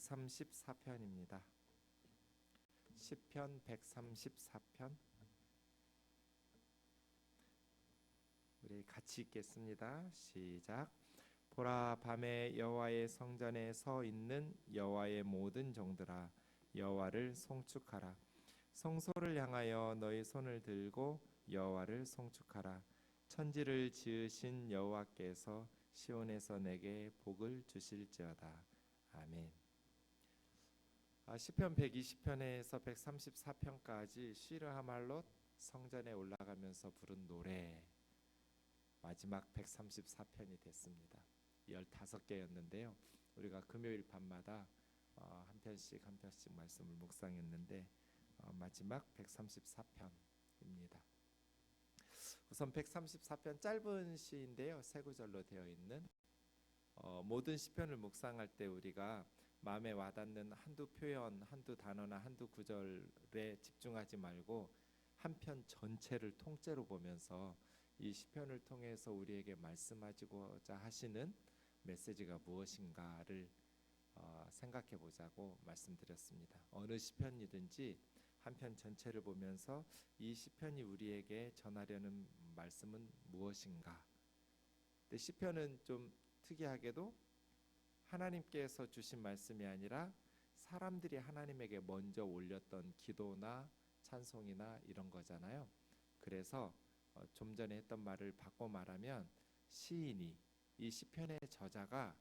134편입니다. 시편 134편 우리 같이 읽겠습니다. 시작. 보라, 밤에 여호와의 성전에 서 있는 여호와의 모든 종들아, 여호와를 송축하라. 성소를 향하여 너희 손을 들고 여호와를 송축하라. 천지를 지으신 여호와께서 시온에서 내게 복을 주실지어다. 아멘. 시편 120편에서 134편까지 시르하말롯 성전에 올라가면서 부른 노래, 마지막 134편이 됐습니다. 15개였는데요. 우리가 금요일 밤마다 한 편씩 말씀을 묵상했는데 마지막 134편입니다. 우선 134편 짧은 시인데요. 세 구절로 되어 있는 모든 시편을 묵상할 때 우리가 마음에 와닿는 한두 표현, 한두 단어나 한두 구절에 집중하지 말고 한 편 전체를 통째로 보면서 이 시편을 통해서 우리에게 말씀하시고자 하시는 메시지가 무엇인가를 생각해 보자고 말씀드렸습니다. 어느 시편이든지 한 편 전체를 보면서 이 시편이 우리에게 전하려는 말씀은 무엇인가. 근데 시편은 좀 특이하게도 하나님께서 주신 말씀이 아니라 사람들이 하나님에게 먼저 올렸던 기도나 찬송이나 이런 거잖아요. 그래서 좀 전에 했던 말을 바꿔 말하면 시인이, 이 시편의 저자가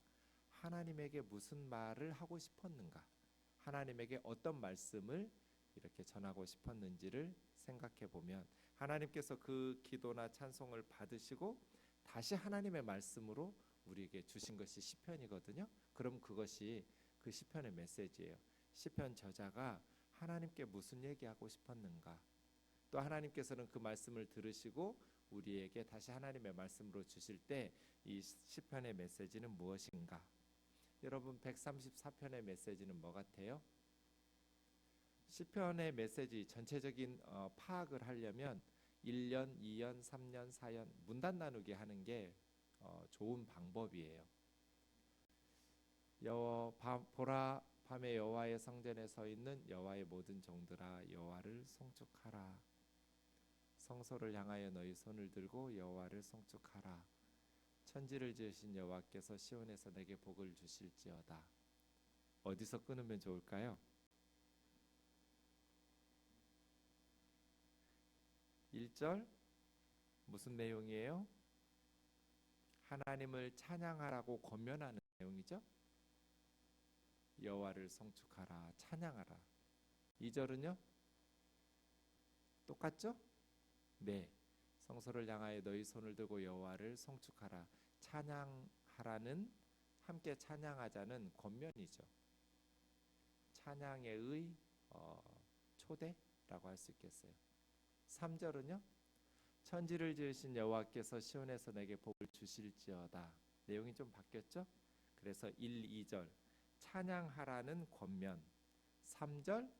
하나님에게 무슨 말을 하고 싶었는가, 하나님에게 어떤 말씀을 이렇게 전하고 싶었는지를 생각해 보면 하나님께서 그 기도나 찬송을 받으시고 다시 하나님의 말씀으로 우리에게 주신 것이 시편이거든요. 그럼 그것이 그 시편의 메시지예요. 시편 저자가 하나님께 무슨 얘기하고 싶었는가, 또 하나님께서는 그 말씀을 들으시고 우리에게 다시 하나님의 말씀으로 주실 때 이 시편의 메시지는 무엇인가. 여러분, 134편의 메시지는 뭐 같아요? 시편의 메시지 전체적인 파악을 하려면 1년, 2년, 3년, 4년 문단 나누기 하는 게 좋은 방법이에요. 보라, 밤에 여호와의 성전에 서 있는 여호와의 모든 종들아, 여호와를 송축하라. 성소를 향하여 너희 손을 들고 여호와를 송축하라. 천지를 지으신 여호와께서 시온에서 내게 복을 주실지어다. 어디서 끊으면 좋을까요? 1절 무슨 내용이에요? 하나님을 찬양하라고 권면하는 내용이죠. 여호와를 송축하라, 찬양하라. 2절은요? 똑같죠? 네. 성소를 향하여 너희 손을 들고 여호와를 송축하라. 찬양하라는, 함께 찬양하자는 권면이죠. 찬양의 초대라고 할 수 있겠어요. 3절은요? 천지를 지으신 여호와께서 시온에서 내게 복을 주실지어다. 내용이 좀 바뀌었죠? 그래서 1, 2절 찬양하라는 권면, 3절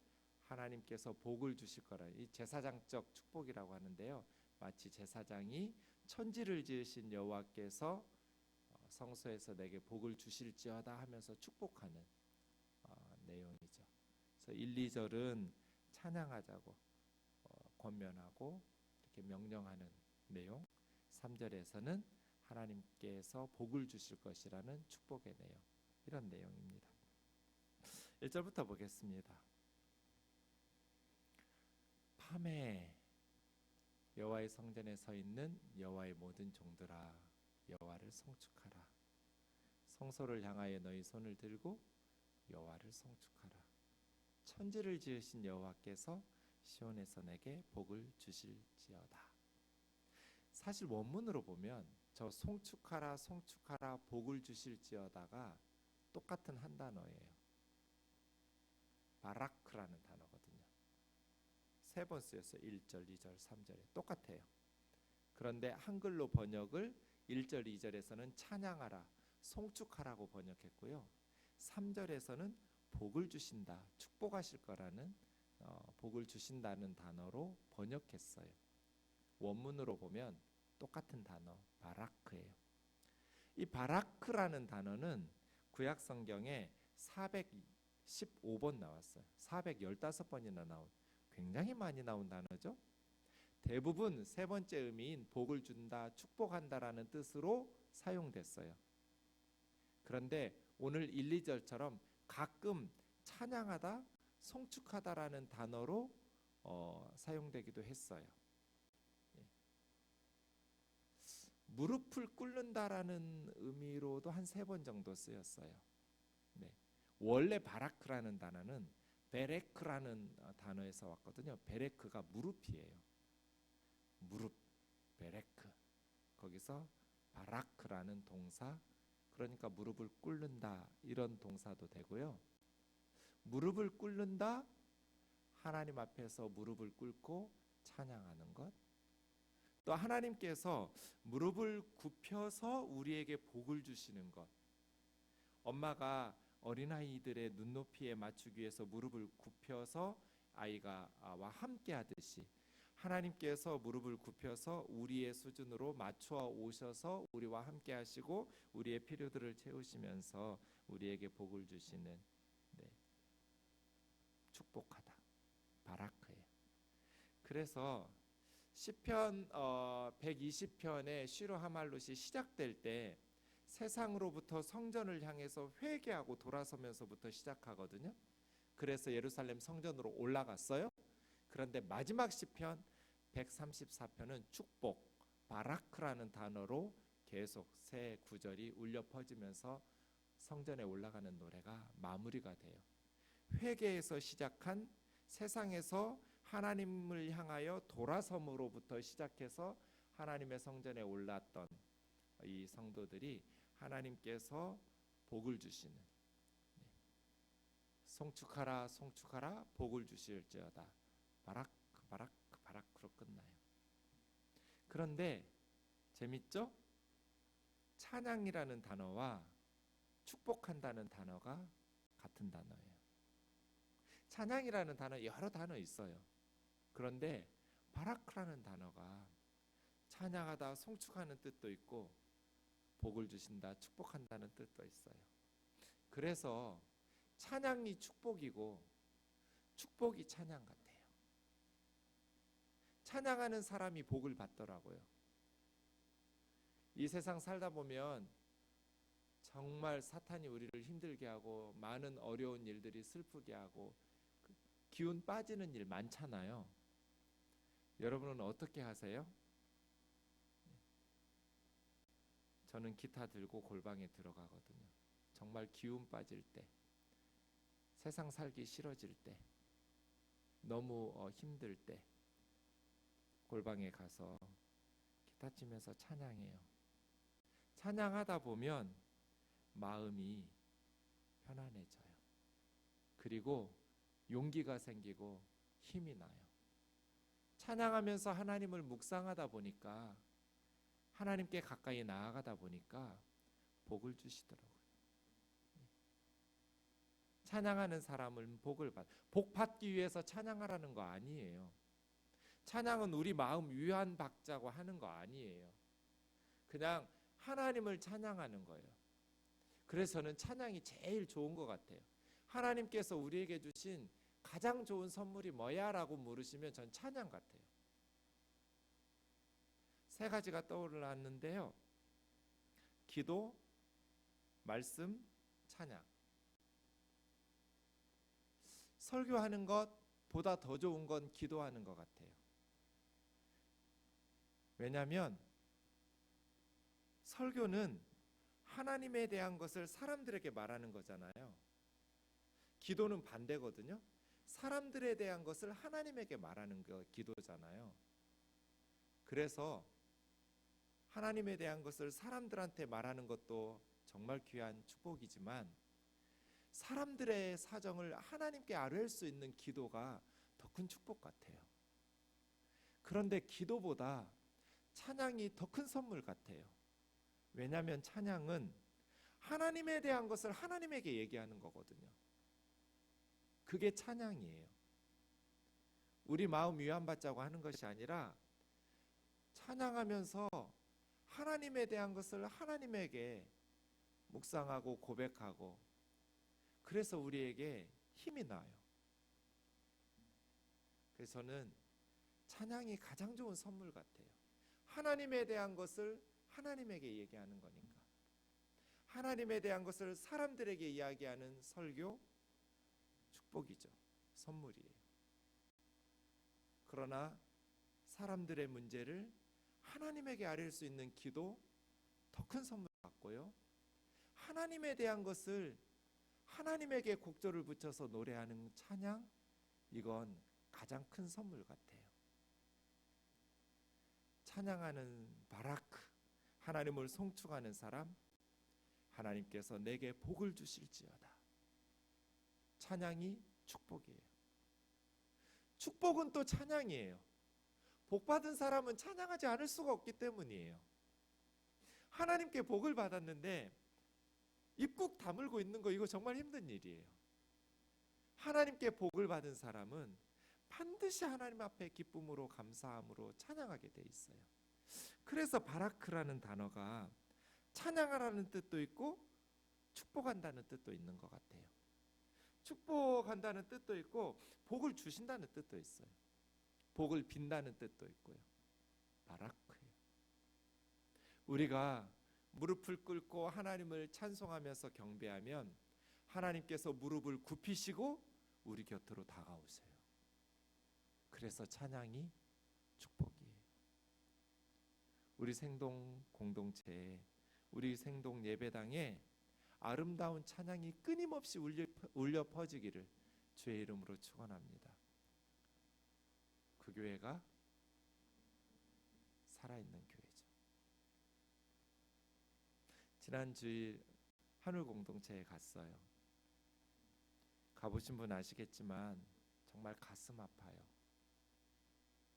하나님께서 복을 주실 거라. 이 제사장적 축복이라고 하는데요. 마치 제사장이 천지를 지으신 여호와께서 성소에서 내게 복을 주실지어다 하면서 축복하는 내용이죠. 그래서 1, 2절은 찬양하자고 권면하고 이렇게 명령하는 내용, 3절에서는 하나님께서 복을 주실 것이라는 축복의 내용, 이런 내용입니다. 1절부터 보겠습니다. 밤에 여호와의 성전에 서 있는 여호와의 모든 종들아, 여호와를 송축하라. 성소를 향하여 너희 손을 들고 여호와를 송축하라. 천지를 지으신 여호와께서 시온에서 내게 복을 주실지어다. 사실 원문으로 보면 저 송축하라, 송축하라, 복을 주실지어다가 똑같은 한 단어예요. 바라크라는 단어거든요. 3번 쓰였어요. 1절, 2절, 3절에 똑같아요. 그런데 한글로 번역을 1절, 2절에서는 찬양하라, 송축하라고 번역했고요. 3절에서는 복을 주신다, 축복하실 거라는 복을 주신다는 단어로 번역했어요. 원문으로 보면 똑같은 단어 바라크예요. 이 바라크라는 단어는 구약 성경에 15번 나왔어요. 415번이나 나온, 굉장히 많이 나온 단어죠. 대부분 세 번째 의미인 복을 준다, 축복한다라는 뜻으로 사용됐어요. 그런데 오늘 1, 2절처럼 가끔 찬양하다, 송축하다라는 단어로 사용되기도 했어요. 예. 무릎을 꿇는다라는 의미로도 한 3번 정도 쓰였어요. 네. 원래 바라크라는 단어는 베레크라는 단어에서 왔거든요. 베레크가 무릎이에요. 무릎, 베레크. 거기서 바라크라는 동사, 그러니까 무릎을 꿇는다 이런 동사도 되고요. 무릎을 꿇는다, 하나님 앞에서 무릎을 꿇고 찬양하는 것. 또 하나님께서 무릎을 굽혀서 우리에게 복을 주시는 것. 엄마가 어린아이들의 눈높이에 맞추기 위해서 무릎을 굽혀서 아이가와 함께 하듯이 하나님께서 무릎을 굽혀서 우리의 수준으로 맞추어 오셔서 우리와 함께 하시고 우리의 필요들을 채우시면서 우리에게 복을 주시는, 네, 축복하다, 바라크예요. 그래서 시편 120편의 시로 하말롯이 시작될 때 세상으로부터 성전을 향해서 회개하고 돌아서면서부터 시작하거든요. 그래서 예루살렘 성전으로 올라갔어요. 그런데 마지막 시편 134편은 축복, 바라크라는 단어로 계속 새 구절이 울려 퍼지면서 성전에 올라가는 노래가 마무리가 돼요. 회개에서 시작한, 세상에서 하나님을 향하여 돌아섬으로부터 시작해서 하나님의 성전에 올랐던 이 성도들이 하나님께서 복을 주시는, 송축하라 송축하라 복을 주실지어다, 바라크 바라크 바라크로 끝나요. 그런데 재밌죠? 찬양이라는 단어와 축복한다는 단어가 같은 단어예요. 찬양이라는 단어 여러 단어 있어요. 그런데 바라크라는 단어가 찬양하다, 송축하는 뜻도 있고 복을 주신다, 축복한다는 뜻도 있어요. 그래서 찬양이 축복이고 축복이 찬양 같아요. 찬양하는 사람이 복을 받더라고요. 이 세상 살다 보면 정말 사탄이 우리를 힘들게 하고 많은 어려운 일들이 슬프게 하고 기운 빠지는 일 많잖아요. 여러분은 어떻게 하세요? 저는 기타 들고 골방에 들어가거든요. 정말 기운 빠질 때, 세상 살기 싫어질 때, 너무 힘들 때 골방에 가서 기타 치면서 찬양해요. 찬양하다 보면 마음이 편안해져요. 그리고 용기가 생기고 힘이 나요. 찬양하면서 하나님을 묵상하다 보니까, 하나님께 가까이 나아가다 보니까 복을 주시더라고요. 찬양하는 사람은 복 받기 위해서 찬양하라는 거 아니에요. 찬양은 우리 마음 위안받자고 하는 거 아니에요. 그냥 하나님을 찬양하는 거예요. 그래서 저는 찬양이 제일 좋은 것 같아요. 하나님께서 우리에게 주신 가장 좋은 선물이 뭐야? 라고 물으시면 전 찬양 같아요. 3가지가 떠올랐는데요. 기도, 말씀, 찬양. 설교하는 것보다 더 좋은 건 기도하는 것 같아요. 왜냐하면 설교는 하나님에 대한 것을 사람들에게 말하는 거잖아요. 기도는 반대거든요. 사람들에 대한 것을 하나님에게 말하는 거 기도잖아요. 그래서 하나님에 대한 것을 사람들한테 말하는 것도 정말 귀한 축복이지만 사람들의 사정을 하나님께 아뢰을 수 있는 기도가 더 큰 축복 같아요. 그런데 기도보다 찬양이 더 큰 선물 같아요. 왜냐하면 찬양은 하나님에 대한 것을 하나님에게 얘기하는 거거든요. 그게 찬양이에요. 우리 마음 위안받자고 하는 것이 아니라 찬양하면서 하나님에 대한 것을 하나님에게 묵상하고 고백하고, 그래서 우리에게 힘이 나요. 그래서 저는 찬양이 가장 좋은 선물 같아요. 하나님에 대한 것을 하나님에게 얘기하는 거니까. 하나님에 대한 것을 사람들에게 이야기하는 설교, 축복이죠. 선물이에요. 그러나 사람들의 문제를 하나님에게 아뢰 수 있는 기도, 더 큰 선물 같고요. 하나님에 대한 것을 하나님에게 곡조를 붙여서 노래하는 찬양, 이건 가장 큰 선물 같아요. 찬양하는 바라크, 하나님을 송축하는 사람, 하나님께서 내게 복을 주실지어다. 찬양이 축복이에요. 축복은 또 찬양이에요. 복 받은 사람은 찬양하지 않을 수가 없기 때문이에요. 하나님께 복을 받았는데 입국 다물고 있는 거, 이거 정말 힘든 일이에요. 하나님께 복을 받은 사람은 반드시 하나님 앞에 기쁨으로, 감사함으로 찬양하게 돼 있어요. 그래서 바라크라는 단어가 찬양하라는 뜻도 있고 축복한다는 뜻도 있는 것 같아요. 축복한다는 뜻도 있고 복을 주신다는 뜻도 있어요. 복을 빈다는 뜻도 있고요. 바라크예요. 우리가 무릎을 꿇고 하나님을 찬송하면서 경배하면 하나님께서 무릎을 굽히시고 우리 곁으로 다가오세요. 그래서 찬양이 축복이에요. 우리 생동 공동체에, 우리 생동 예배당에 아름다운 찬양이 끊임없이 울려 퍼지기를 주의 이름으로 축원합니다. 그 교회가 살아있는 교회죠. 지난 주일 한울 공동체에 갔어요. 가보신 분 아시겠지만 정말 가슴 아파요.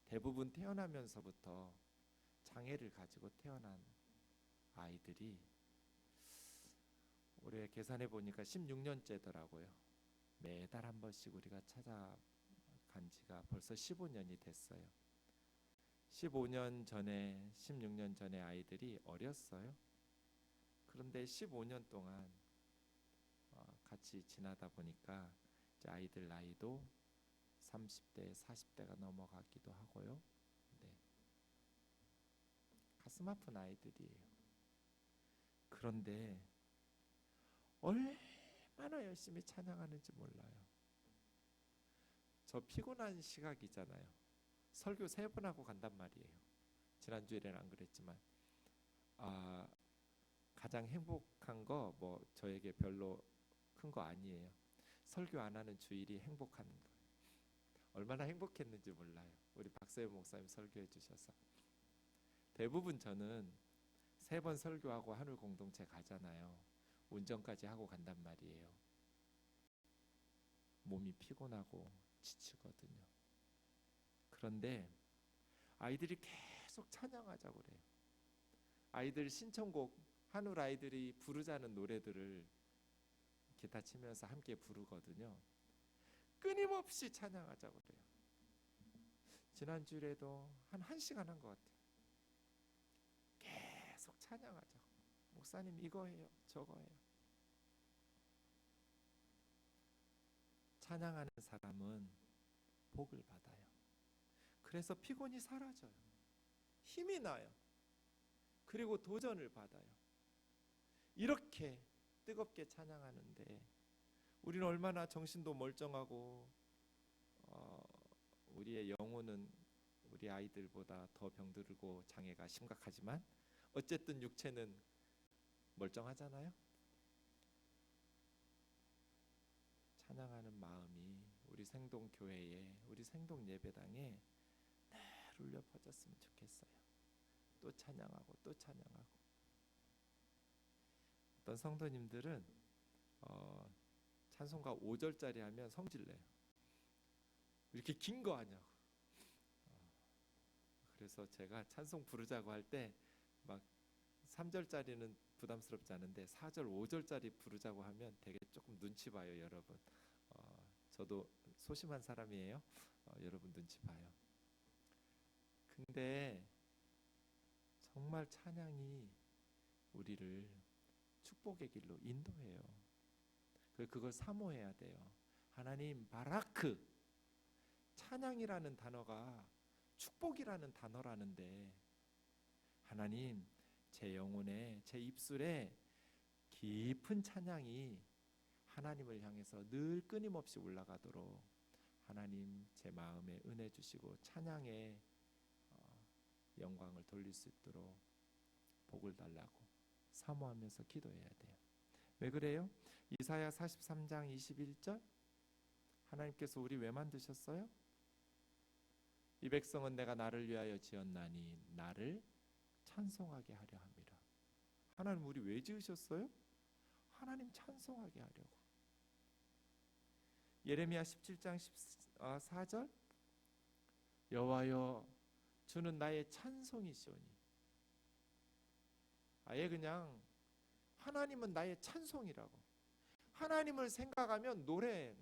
대부분 태어나면서부터 장애를 가지고 태어난 아이들이 올해 계산해 보니까 16년째더라고요. 매달 한 번씩 우리가 찾아간 지가 벌써 15년이 됐어요. 15년 전에, 16년 전에 아이들이 어렸어요. 그런데 15년 동안 같이 지나다 보니까 이제 아이들 나이도 30대, 40대가 넘어가기도 하고요. 네. 가슴 아픈 아이들이에요. 그런데 얼마나 열심히 찬양하는지 몰라요. 저 피곤한 시각이잖아요. 설교 3번 하고 간단 말이에요. 지난주에는 안 그랬지만 가장 행복한 거 뭐 저에게 별로 큰 거 아니에요. 설교 안 하는 주일이 행복한 거예요. 얼마나 행복했는지 몰라요. 우리 박세현 목사님 설교해 주셔서. 대부분 저는 3번 설교하고 한울 공동체 가잖아요. 운전까지 하고 간단 말이에요. 몸이 피곤하고 지치거든요. 그런데 아이들이 계속 찬양하자고 그래요. 아이들 신청곡, 한울 아이들이 부르자는 노래들을 기타 치면서 함께 부르거든요. 끊임없이 찬양하자고 그래요. 지난주에도 한 1시간 한 것 같아요. 계속 찬양하자고. 목사님 이거 해요, 저거 해요. 찬양하는 사람은 복을 받아요. 그래서 피곤이 사라져요. 힘이 나요. 그리고 도전을 받아요. 이렇게 뜨겁게 찬양하는데 우리는 얼마나 정신도 멀쩡하고 우리의 영혼은 우리 아이들보다 더 병들고 장애가 심각하지만 어쨌든 육체는 멀쩡하잖아요. 찬양하는 마음이 우리 생동교회에, 우리 생동예배당에 늘 울려 퍼졌으면 좋겠어요. 또 찬양하고 또 찬양하고. 어떤 성도님들은 찬송가 5절짜리 하면 성질내요. 이렇게 긴 거 하냐고. 그래서 제가 찬송 부르자고 할 때 막 3절짜리는 부담스럽지 않은데 4절, 5절짜리 부르자고 하면 되게 조금 눈치 봐요, 여러분. 저도 소심한 사람이에요. 여러분 눈치 봐요. 근데 정말 찬양이 우리를 축복의 길로 인도해요. 그걸 사모해야 돼요. 하나님 바라크, 찬양이라는 단어가 축복이라는 단어라는데 하나님 제 영혼에 제 입술에 깊은 찬양이 하나님을 향해서 늘 끊임없이 올라가도록 하나님 제 마음에 은혜 주시고 찬양의 영광을 돌릴 수 있도록 복을 달라고 사모하면서 기도해야 돼요. 왜 그래요? 이사야 43장 21절 하나님께서 우리 왜 만드셨어요? 이 백성은 내가 나를 위하여 지었나니 나를 찬송하게 하려 함이라. 하나님 우리 왜 지으셨어요? 하나님 찬송하게 하려고. 예레미야 17장 4절 여호와여 주는 나의 찬송이시오니. 아예 그냥 하나님은 나의 찬송이라고. 하나님을 생각하면 노래.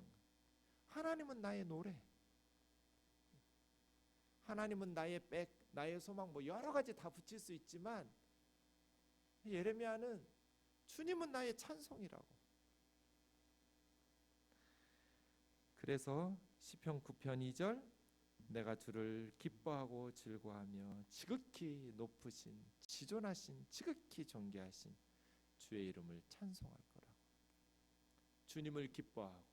하나님은 나의 노래. 하나님은 나의 백, 나의 소망, 뭐 여러 가지 다 붙일 수 있지만 예레미야는 주님은 나의 찬송이라고. 그래서 시편 9편 2절 내가 주를 기뻐하고 즐거워하며 지극히 높으신 지존하신 지극히 존귀하신 주의 이름을 찬송할 거라고. 주님을 기뻐하고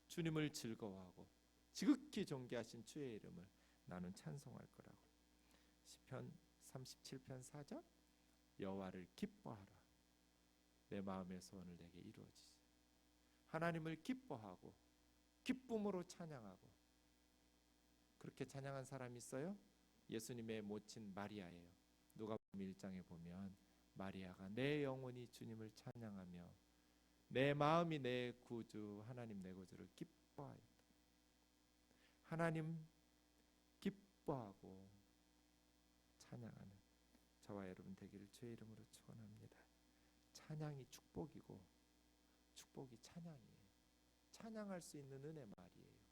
주님을 즐거워하고 지극히 존귀하신 주의 이름을 나는 찬송할 거라고. 시편 37편 4절 여호와를 기뻐하라. 내 마음의 소원을 내게 이루어지지. 하나님을 기뻐하고 기쁨으로 찬양하고. 그렇게 찬양한 사람이 있어요? 예수님의 모친 마리아예요. 누가복음 1장에 보면 마리아가 내 영혼이 주님을 찬양하며 내 마음이 내 구주 하나님 내 구주를 기뻐하였다. 하나님 기뻐하고 찬양하는 저와 여러분 되기를 주의 이름으로 축원합니다. 찬양이 축복이고 축복이 찬양이에요. 찬양할 수 있는 은혜 말이에요.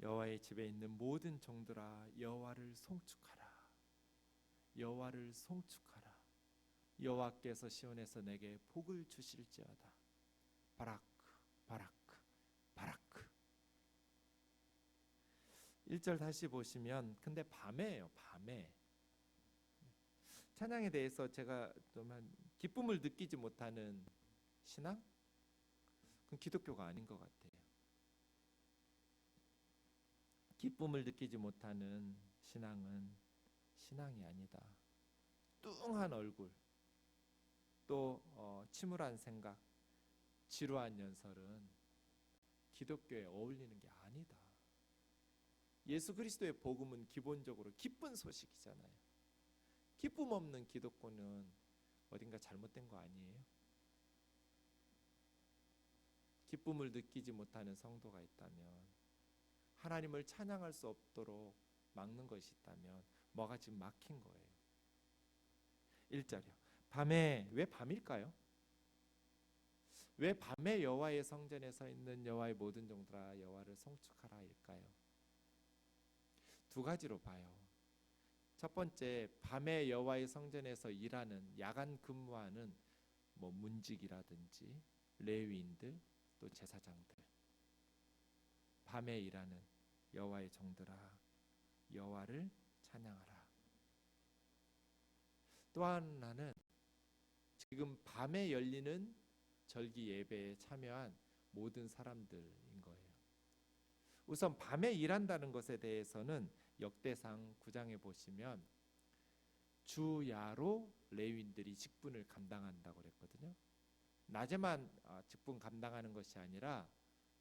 여호와의 집에 있는 모든 종들아 여호와를 송축하라. 여호와를 송축하라. 여호와께서 시온에서 내게 복을 주실지어다. 바라크 바라크 바라크. 1절 다시 보시면 근데 밤에요. 밤에 찬양에 대해서 제가 좀 기쁨을 느끼지 못하는 신앙? 그건 기독교가 아닌 것 같아요. 기쁨을 느끼지 못하는 신앙은 신앙이 아니다. 뚱한 얼굴, 또 침울한 생각, 지루한 연설은 기독교에 어울리는 게 아니다. 예수 그리스도의 복음은 기본적으로 기쁜 소식이잖아요. 기쁨 없는 기독교는 어딘가 잘못된 거 아니에요? 기쁨을 느끼지 못하는 성도가 있다면, 하나님을 찬양할 수 없도록 막는 것이 있다면 뭐가 지금 막힌 거예요. 1절이요. 밤에, 왜 밤일까요? 왜 밤에 여호와의 성전에 서 있는 여호와의 모든 종들아 여호와를 송축하라일까요? 두 가지로 봐요. 첫 번째, 밤에 여호와의 성전에서 일하는, 야간 근무하는 뭐 문직이라든지 레위인들, 또 제사장들, 밤에 일하는 여호와의 종들아 여호와를 찬양하라. 또 하나는 지금 밤에 열리는 절기 예배에 참여한 모든 사람들인 거예요. 우선 밤에 일한다는 것에 대해서는 역대상 9장에 보시면 주야로 레위인들이 직분을 감당한다고 그랬거든요. 낮에만 직분 감당하는 것이 아니라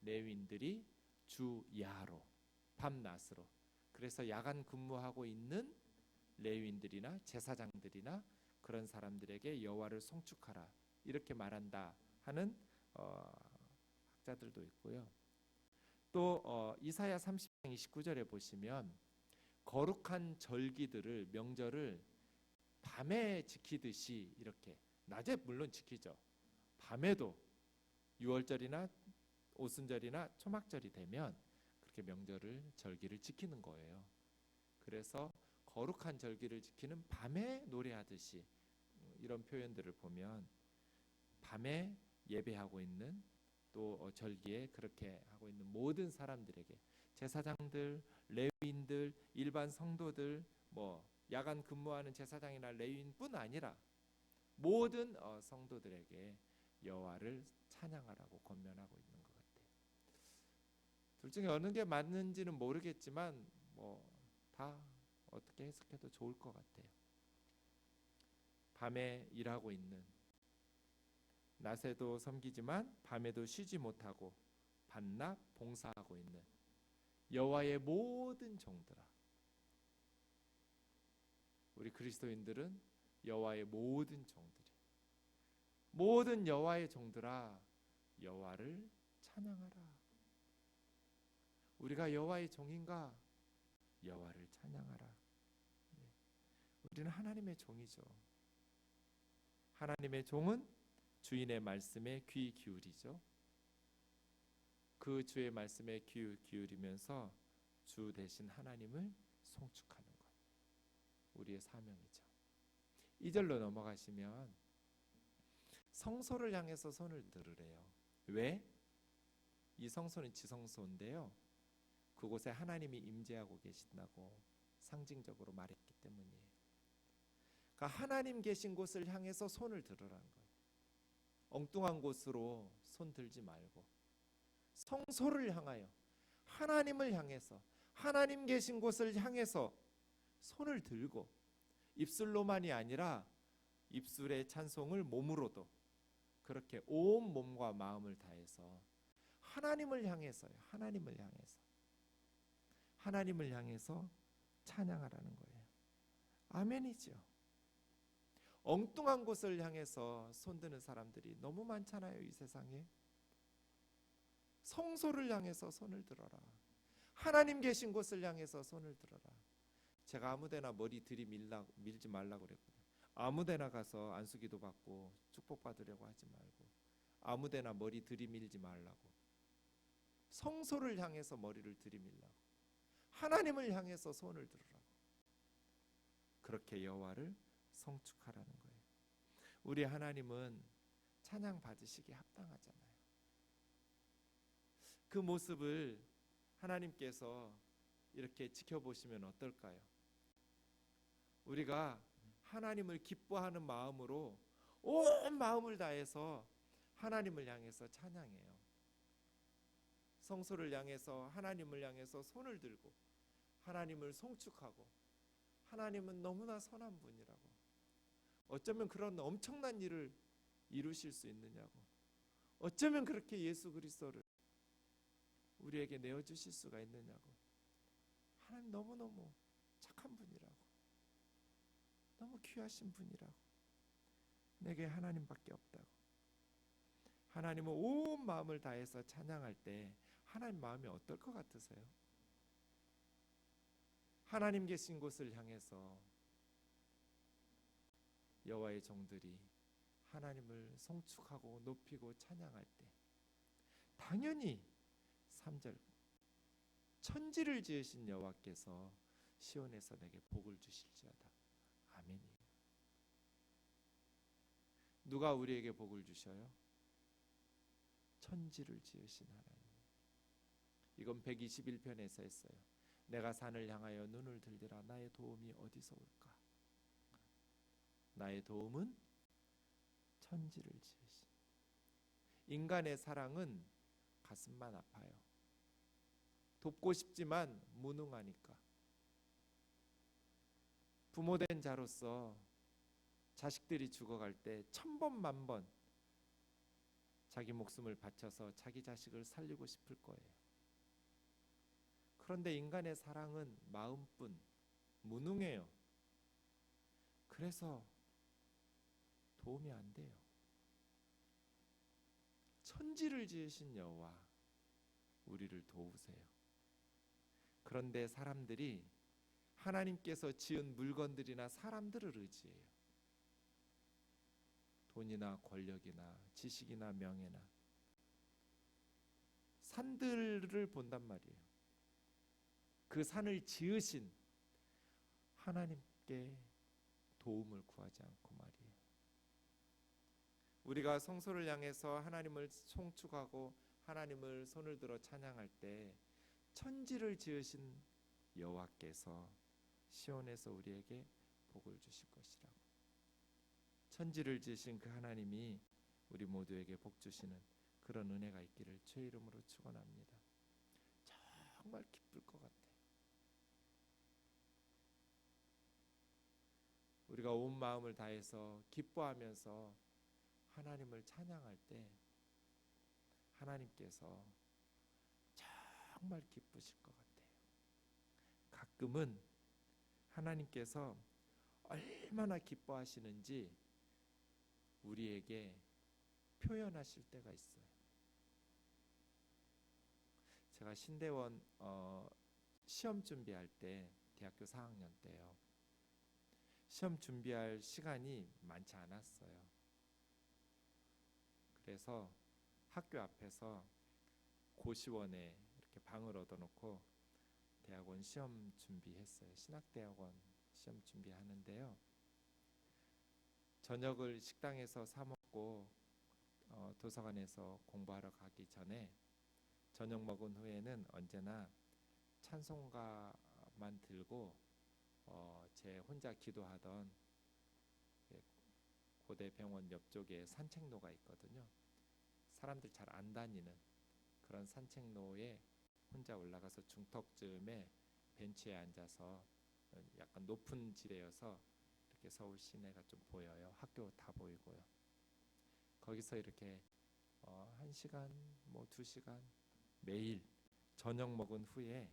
레위인들이 주야로, 밤낮으로, 그래서 야간 근무하고 있는 레위인들이나 제사장들이나 그런 사람들에게 여호와를 송축하라 이렇게 말한다 하는 학자들도 있고요. 또 이사야 30장 29절에 보시면 거룩한 절기들을, 명절을 밤에 지키듯이 이렇게, 낮에 물론 지키죠. 밤에도 유월절이나 오순절이나 초막절이 되면 그렇게 명절을, 절기를 지키는 거예요. 그래서 거룩한 절기를 지키는 밤에 노래하듯이, 이런 표현들을 보면 밤에 예배하고 있는 또 절기에 그렇게 하고 있는 모든 사람들에게, 제사장들, 레위인들, 일반 성도들, 뭐 야간 근무하는 제사장이나 레위인뿐 아니라 모든 성도들에게 여호와를 찬양하라고 권면하고 있는 것 같아요. 둘 중에 어느 게 맞는지는 모르겠지만 뭐 다 어떻게 해석해도 좋을 것 같아요. 밤에 일하고 있는, 낮에도 섬기지만 밤에도 쉬지 못하고 밤낮 봉사하고 있는 여호와의 모든 종들아. 우리 그리스도인들은 여호와의 모든 종들이, 모든 여호와의 종들아, 여호와를 찬양하라. 우리가 여호와의 종인가? 여호와를 찬양하라. 우리는 하나님의 종이죠. 하나님의 종은 주인의 말씀에 귀 기울이죠. 그 주의 말씀에 귀 기울이면서 주 대신 하나님을 송축하는 것, 우리의 사명이죠. 2절로 넘어가시면 성소를 향해서 손을 들으래요. 왜? 이 성소는 지성소인데요, 그곳에 하나님이 임재하고 계신다고 상징적으로 말했기 때문이에요. 그러니까 하나님 계신 곳을 향해서 손을 들으라는 거예요. 엉뚱한 곳으로 손 들지 말고 성소를 향하여, 하나님을 향해서, 하나님 계신 곳을 향해서 손을 들고, 입술로만이 아니라 입술의 찬송을 몸으로도 그렇게 온 몸과 마음을 다해서 하나님을 향해서요. 하나님을 향해서 찬양하라는 거예요. 아멘이죠. 엉뚱한 곳을 향해서 손드는 사람들이 너무 많잖아요, 이 세상에. 성소를 향해서 손을 들어라. 하나님 계신 곳을 향해서 손을 들어라. 제가 아무데나 머리 밀지 말라고 그랬거든요. 아무데나 가서 안수기도 받고 축복받으려고 하지 말고, 아무데나 머리 들이밀지 말라고. 성소를 향해서 머리를 들이밀라고. 하나님을 향해서 손을 들으라고. 그렇게 여호와를 성축하라는 거예요. 우리 하나님은 찬양 받으시기에 합당하잖아요. 그 모습을 하나님께서 이렇게 지켜보시면 어떨까요? 우리가 하나님을 기뻐하는 마음으로 온 마음을 다해서 하나님을 향해서 찬양해요. 성소를 향해서, 하나님을 향해서 손을 들고 하나님을 송축하고, 하나님은 너무나 선한 분이라고, 어쩌면 그런 엄청난 일을 이루실 수 있느냐고, 어쩌면 그렇게 예수 그리스도를 우리에게 내어주실 수가 있느냐고, 하나님 너무너무 착한 분이라고, 너무 귀하신 분이라고, 내게 하나님밖에 없다고. 하나님은 온 마음을 다해서 찬양할 때 하나님 마음이 어떨 것 같으세요? 하나님 계신 곳을 향해서 여호와의 종들이 하나님을 송축하고 높이고 찬양할 때, 당연히 3절, 천지를 지으신 여호와께서 시온에서 내게 복을 주실지어다. 아멘이에요. 누가 우리에게 복을 주셔요? 천지를 지으신 하나님. 이건 121편에서 했어요. 내가 산을 향하여 눈을 들리라. 나의 도움이 어디서 올까? 나의 도움은 천지를 지으신. 인간의 사랑은 가슴만 아파요. 돕고 싶지만 무능하니까. 부모된 자로서 자식들이 죽어갈 때 1000번 만번 자기 목숨을 바쳐서 자기 자식을 살리고 싶을 거예요. 그런데 인간의 사랑은 마음뿐, 무능해요. 그래서 도움이 안 돼요. 천지를 지으신 여호와, 우리를 도우세요. 그런데 사람들이 하나님께서 지은 물건들이나 사람들을 의지해요. 돈이나 권력이나 지식이나 명예나 산들을 본단 말이에요. 그 산을 지으신 하나님께 도움을 구하지 않고 말이에요. 우리가 성소를 향해서 하나님을 송축하고 하나님을 손을 들어 찬양할 때 천지를 지으신 여호와께서 시온에서 우리에게 복을 주실 것이라고. 천지를 지으신 그 하나님이 우리 모두에게 복 주시는 그런 은혜가 있기를 주의 이름으로 축원합니다. 정말 기쁠 것 같아요. 우리가 온 마음을 다해서 기뻐하면서 하나님을 찬양할 때 하나님께서 정말 기쁘실 것 같아요. 가끔은 하나님께서 얼마나 기뻐하시는지 우리에게 표현하실 때가 있어요. 제가 신대원 시험 준비할 때 대학교 4학년 때요. 시험 준비할 시간이 많지 않았어요. 그래서 학교 앞에서 고시원에 이렇게 방을 얻어놓고 대학원 시험 준비했어요. 신학대학원 시험 준비하는데요. 저녁을 식당에서 사 먹고 도서관에서 공부하러 가기 전에 저녁 먹은 후에는 언제나 찬송가만 들고 제 혼자 기도하던 고대병원 옆쪽에 산책로가 있거든요. 사람들 잘 안 다니는 그런 산책로에 혼자 올라가서 중턱쯤에 벤치에 앉아서 약간 높은 지대여서 이렇게 서울 시내가 좀 보여요. 학교 다 보이고요. 거기서 이렇게 1시간, 2시간 매일 저녁 먹은 후에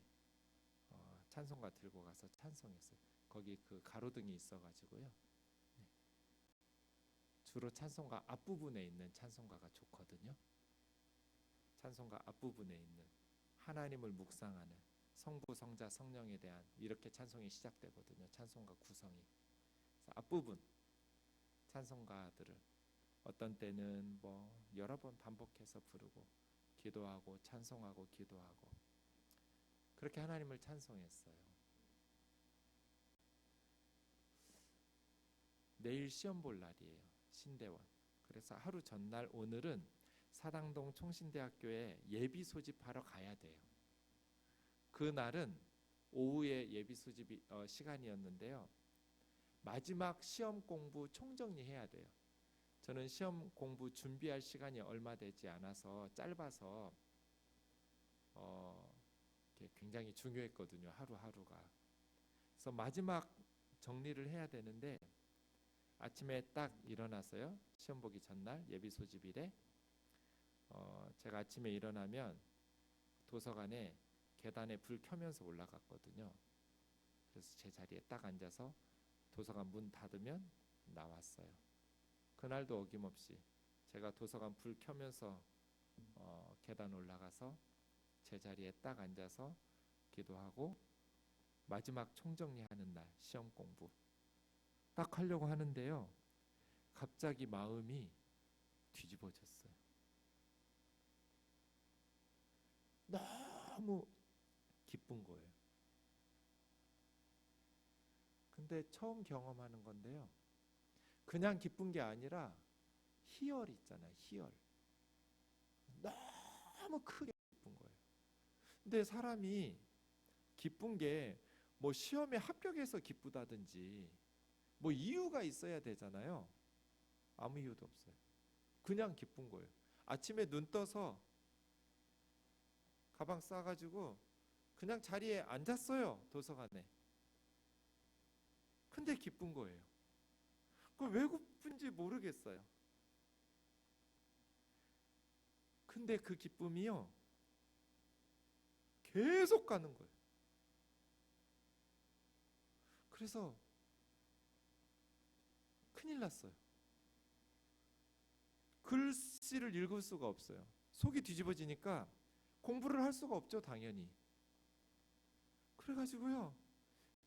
찬송가 들고 가서 찬송했어요. 거기 그 가로등이 있어가지고요. 네. 주로 찬송가 앞부분에 있는 찬송가가 좋거든요. 찬송가 앞부분에 있는 하나님을 묵상하는 성부, 성자, 성령에 대한 이렇게 찬송이 시작되거든요. 찬송가 구성이. 그래서 앞부분 찬송가들을 어떤 때는 여러 번 반복해서 부르고 기도하고 찬송하고 기도하고 그렇게 하나님을 찬송했어요. 내일 시험 볼 날이에요. 신대원. 그래서 하루 전날 오늘은 사당동 총신대학교에 예비 소집하러 가야 돼요. 그날은 오후에 예비 소집 시간이었는데요. 마지막 시험 공부 총정리해야 돼요. 저는 시험 공부 준비할 시간이 얼마 되지 않아서 짧아서 굉장히 중요했거든요. 하루하루가. 그래서 마지막 정리를 해야 되는데 아침에 딱 일어났어요. 시험 보기 전날 예비 소집일에 제가 아침에 일어나면 도서관에 계단에 불 켜면서 올라갔거든요. 그래서 제 자리에 딱 앉아서 도서관 문 닫으면 나왔어요. 그날도 어김없이 제가 도서관 불 켜면서 계단 올라가서 제 자리에 딱 앉아서 기도하고 마지막 총정리하는 날 시험 공부 딱 하려고 하는데요. 갑자기 마음이 뒤집어졌어요. 너무 기쁜 거예요. 근데 처음 경험하는 건데요. 그냥 기쁜 게 아니라 희열 있잖아요. 희열. 너무 크게 기쁜 거예요. 근데 사람이 기쁜 게 시험에 합격해서 기쁘다든지 이유가 있어야 되잖아요. 아무 이유도 없어요. 그냥 기쁜 거예요. 아침에 눈 떠서 가방 싸가지고 그냥 자리에 앉았어요. 도서관에. 근데 기쁜 거예요. 그 왜 기쁜지 모르겠어요. 근데 그 기쁨이요. 계속 가는 거예요. 그래서 큰일 났어요. 글씨를 읽을 수가 없어요. 속이 뒤집어지니까 공부를 할 수가 없죠, 당연히. 그래가지고요.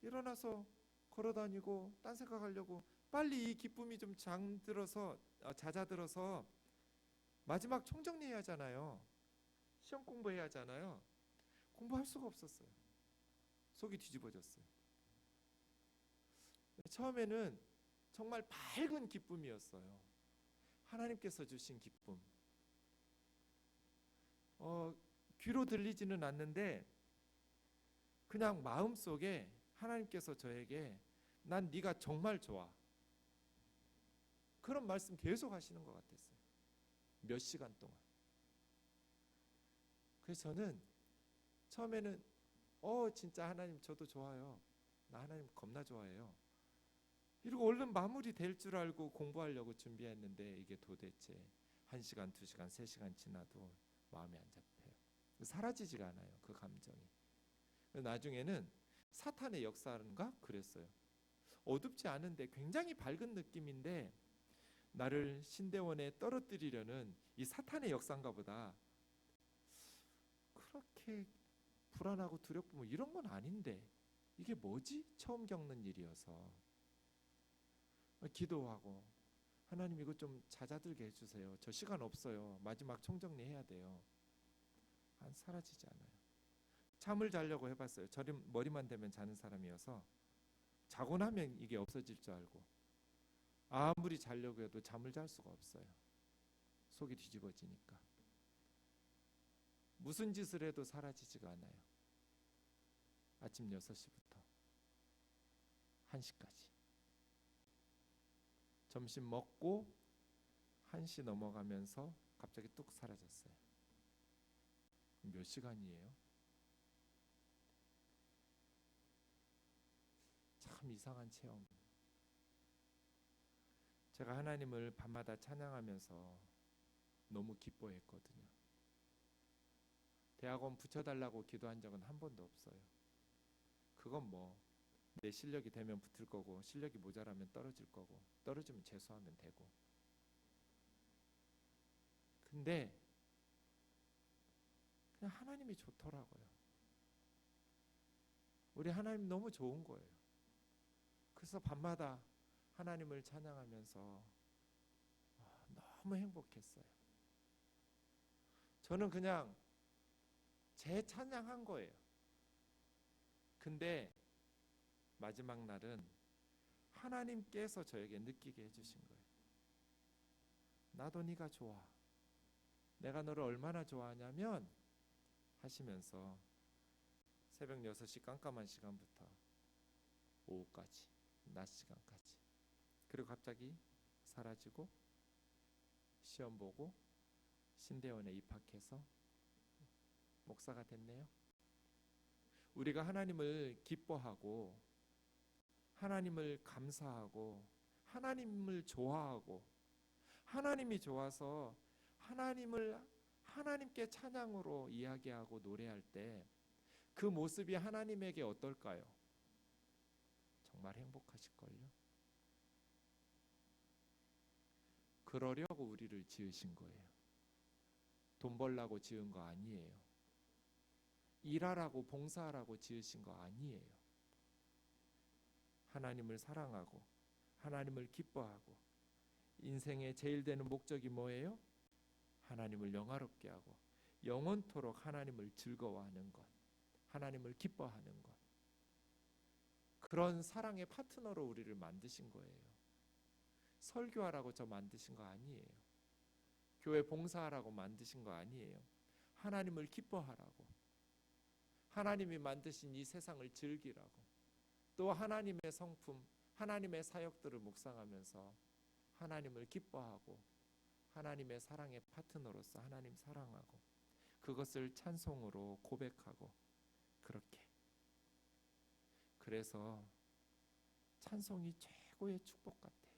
일어나서 걸어다니고 딴 생각하려고 빨리 이 기쁨이 좀 잦아들어서 마지막 총정리해야 하잖아요. 시험 공부해야 하잖아요. 공부할 수가 없었어요. 속이 뒤집어졌어요. 처음에는 정말 밝은 기쁨이었어요. 하나님께서 주신 기쁨. 귀로 들리지는 않는데 그냥 마음속에 하나님께서 저에게 난 네가 정말 좋아, 그런 말씀 계속 하시는 것 같았어요. 몇 시간 동안. 그래서 저는 처음에는 진짜 하나님 저도 좋아요, 나 하나님 겁나 좋아해요, 이러고 얼른 마무리 될 줄 알고 공부하려고 준비했는데 이게 도대체 1시간, 2시간, 3시간 지나도 마음에 안 잡혀요. 사라지지가 않아요, 그 감정이. 나중에는 사탄의 역사인가 그랬어요. 어둡지 않은데 굉장히 밝은 느낌인데 나를 신대원에 떨어뜨리려는 이 사탄의 역사인가 보다. 그렇게 불안하고 두렵고 뭐 이런 건 아닌데 이게 뭐지? 처음 겪는 일이어서 기도하고 하나님 이거 좀 잦아들게 해주세요, 저 시간 없어요, 마지막 총정리 해야 돼요. 안 사라지지 않아요. 잠을 자려고 해봤어요. 저는 머리만 대면 자는 사람이어서 자고 나면 이게 없어질 줄 알고 아무리 자려고 해도 잠을 잘 수가 없어요. 속이 뒤집어지니까. 무슨 짓을 해도 사라지지가 않아요. 아침 6시부터 1시까지. 점심 먹고 1시 넘어가면서 갑자기 뚝 사라졌어요. 몇 시간이에요? 참 이상한 체험. 제가 하나님을 밤마다 찬양하면서 너무 기뻐했거든요. 대학원 붙여달라고 기도한 적은 한 번도 없어요. 그건 뭐 내 실력이 되면 붙을 거고 실력이 모자라면 떨어질 거고 떨어지면 재수하면 되고. 근데 그냥 하나님이 좋더라고요. 우리 하나님 너무 좋은 거예요. 그래서 밤마다 하나님을 찬양하면서 너무 행복했어요. 저는 그냥 제 찬양한 거예요. 근데 마지막 날은 하나님께서 저에게 느끼게 해주신 거예요. 나도 네가 좋아. 내가 너를 얼마나 좋아하냐면 하시면서 새벽 6시 깜깜한 시간부터 오후까지, 낮 시간까지, 그리고 갑자기 사라지고 시험 보고 신대원에 입학해서 목사가 됐네요. 우리가 하나님을 기뻐하고 하나님을 감사하고 하나님을 좋아하고 하나님이 좋아서 하나님께 찬양으로 이야기하고 노래할 때 그 모습이 하나님에게 어떨까요? 정말 행복하실걸요? 그러려고 우리를 지으신 거예요. 돈 벌라고 지은 거 아니에요. 일하라고 봉사하라고 지으신 거 아니에요. 하나님을 사랑하고 하나님을 기뻐하고 인생의 제일 되는 목적이 뭐예요? 하나님을 영화롭게 하고 영원토록 하나님을 즐거워하는 것, 하나님을 기뻐하는 것. 그런 사랑의 파트너로 우리를 만드신 거예요. 설교하라고 저 만드신 거 아니에요. 교회 봉사하라고 만드신 거 아니에요. 하나님을 기뻐하라고, 하나님이 만드신 이 세상을 즐기라고, 또 하나님의 성품, 하나님의 사역들을 묵상하면서 하나님을 기뻐하고 하나님의 사랑의 파트너로서 하나님 사랑하고 그것을 찬송으로 고백하고 그렇게. 그래서 찬송이 최고의 축복 같아요.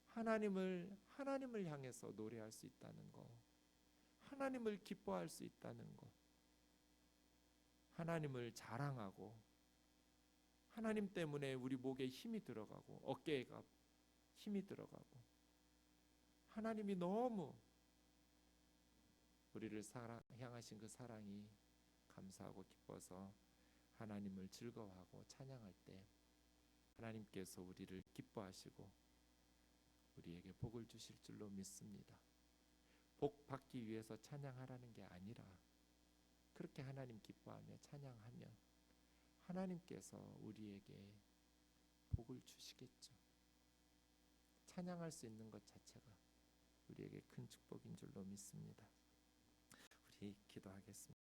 하나님을 향해서 노래할 수 있다는 거, 하나님을 기뻐할 수 있다는 것, 하나님을 자랑하고 하나님 때문에 우리 목에 힘이 들어가고 어깨에 힘이 들어가고 하나님이 너무 우리를 향하신 그 사랑이 감사하고 기뻐서 하나님을 즐거워하고 찬양할 때 하나님께서 우리를 기뻐하시고 우리에게 복을 주실 줄로 믿습니다. 복 받기 위해서 찬양하라는 게 아니라 그렇게 하나님 기뻐하며 찬양하면 하나님께서 우리에게 복을 주시겠죠. 찬양할 수 있는 것 자체가 우리에게 큰 축복인 줄로 믿습니다. 우리 기도하겠습니다.